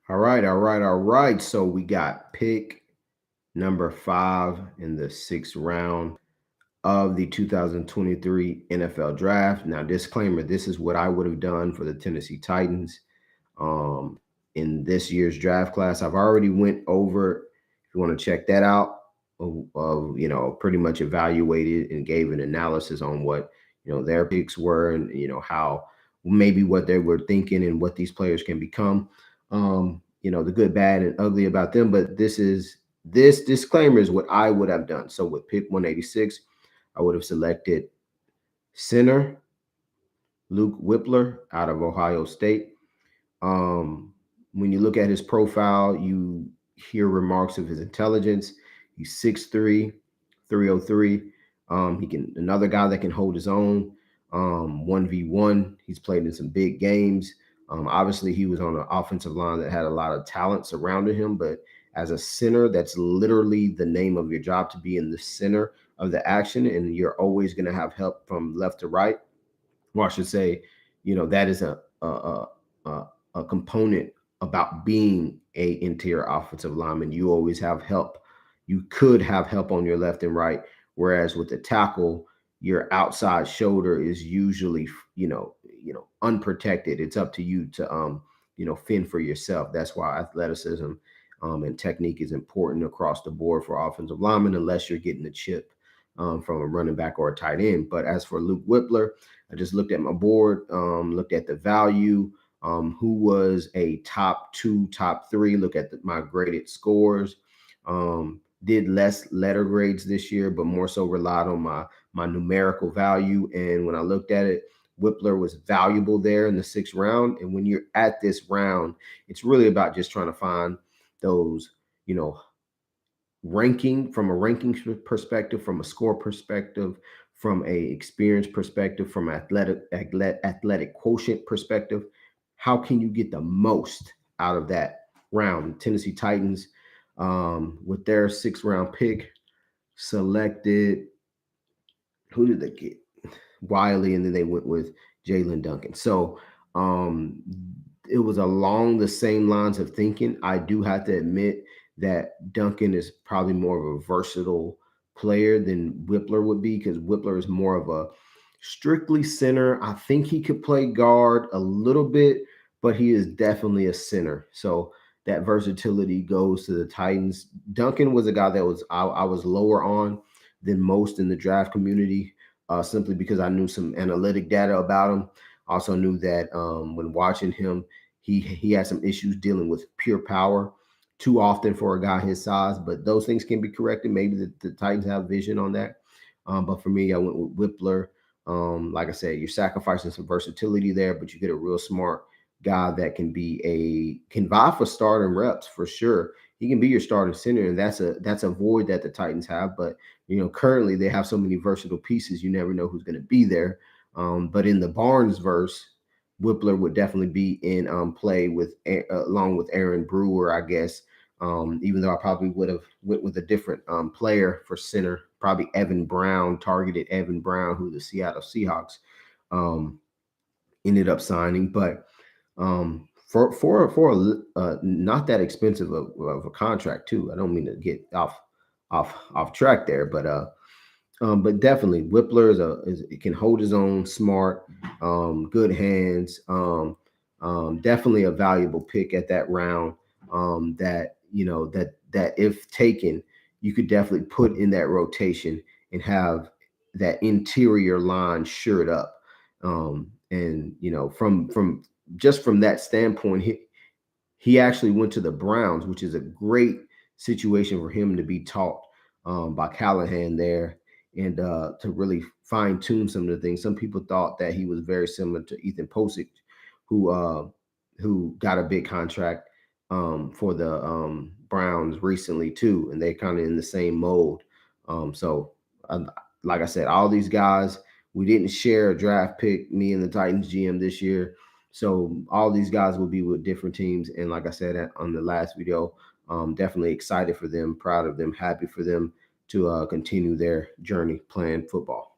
All right. So we got pick number 5 in the 6th round of the 2023 NFL Draft. Now, disclaimer: this is what I would have done for the Tennessee Titans um, in this year's draft class. I've already went over. If you want to check that out, pretty much evaluated and gave an analysis on what their picks were, and how maybe what they were thinking and what these players can become. The good, bad, and ugly about them. But this disclaimer is what I would have done. So with pick 186, I would have selected center Luke Wypler out of Ohio State. Um, when you look at his profile, you hear remarks of his intelligence. He's 6'3", 303. He can another guy that can hold his own. 1v1. He's played in some big games. Obviously, he was on an offensive line that had a lot of talent surrounding him, but as a center, that's literally the name of your job, to be in the center of the action, and you're always going to have help from left to right. Well, I should say, that is a component about being a interior offensive lineman. You always have help. You could have help on your left and right, whereas with the tackle, your outside shoulder is usually unprotected. It's up to you to fend for yourself. That's why athleticism and technique is important across the board for offensive linemen, unless you're getting a chip from a running back or a tight end. But as for Luke Wypler, I just looked at my board, looked at the value, who was a top 2, top 3. Look at my graded scores. Did less letter grades this year, but more so relied on my numerical value. And when I looked at it, Wypler was valuable there in the 6th round. And when you're at this round, it's really about just trying to find those, from a ranking perspective, from a score perspective, from a experience perspective, from athletic quotient perspective. How can you get the most out of that round? Tennessee Titans, with their 6th round pick, selected, who did they get? Wiley, and then they went with Jalen Duncan. So um, it was along the same lines of thinking. I do have to admit that Duncan is probably more of a versatile player than Wypler would be, because Wypler is more of a strictly center. I think he could play guard a little bit, but he is definitely a center. So that versatility goes to the Titans. Duncan was a guy that I was lower on than most in the draft community, simply because I knew some analytic data about him. Also knew that when watching him, he had some issues dealing with pure power too often for a guy his size, but those things can be corrected. Maybe the Titans have vision on that. But for me, I went with Wypler. Like I said, you're sacrificing some versatility there, but you get a real smart guy that can vie for starting reps for sure. He can be your starting center, and that's a void that the Titans have. But currently they have so many versatile pieces, you never know who's going to be there. But in the Barnes verse, Wypler would definitely be in play with along with Aaron Brewer, I guess. Even though I probably would have went with a different player for center, probably Evan Brown, targeted Evan Brown, who the Seattle Seahawks um, ended up signing. But for not that expensive of a contract too. I don't mean to get off track there, but definitely Wypler it can hold his own, smart, good hands. Definitely a valuable pick at that round. That if taken, you could definitely put in that rotation and have that interior line shored up. And from that standpoint, he actually went to the Browns, which is a great situation for him to be taught by Callahan there, and to really fine tune some of the things. Some people thought that he was very similar to Ethan Posick, who got a big contract for the Browns recently too, and they're kind of in the same mold. So, like I said, all these guys, we didn't share a draft pick, me and the Titans GM this year. So all these guys will be with different teams. And like I said on the last video, definitely excited for them, proud of them, happy for them to continue their journey playing football.